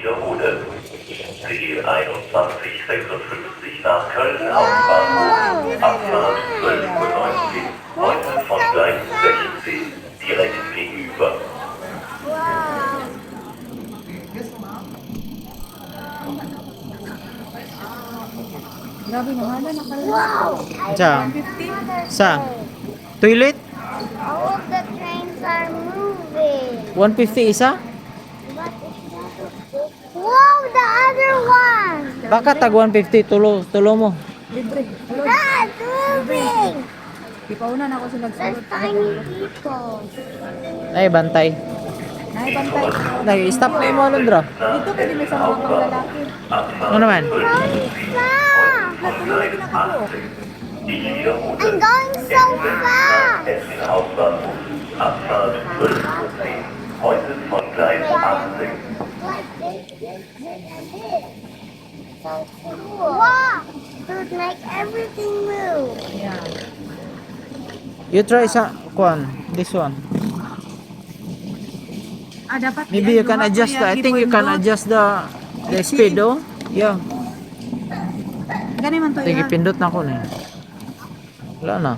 wiederholen. Ziel 2156 nach Köln Hauptbahnhof. Abfahrt 12:19 Uhr. Heute von Gleis 16 direkt gegenüber. Wow. Grabe mahal na pala. Wow. Sa? 150? Sa? Toilet? All of the trains are moving. 150 isa? Wow, the other one. Baka tag 150 tulo mo. Libre. Hello. That's moving. Ipaunan ako sa There's nagsulot. tiny people. Ay, bantay. Naibantay. Nag-stop na yung mga Londra. Dito pwede may sa mga panglalaki. Ano naman? Natuloy din ako po. I'm going so fast. Essen Hauptbahnhof. Abfahrt 12:10 Uhr. Heute von Gleis 18. So cool. Wow. It would make everything move. Yeah. You try sa kwan, this one. Ah, dapat Maybe you can adjust the, I think you can adjust the speed, oh. Yeah. Gani man to Sige, yan. pindot na ko na. Wala na.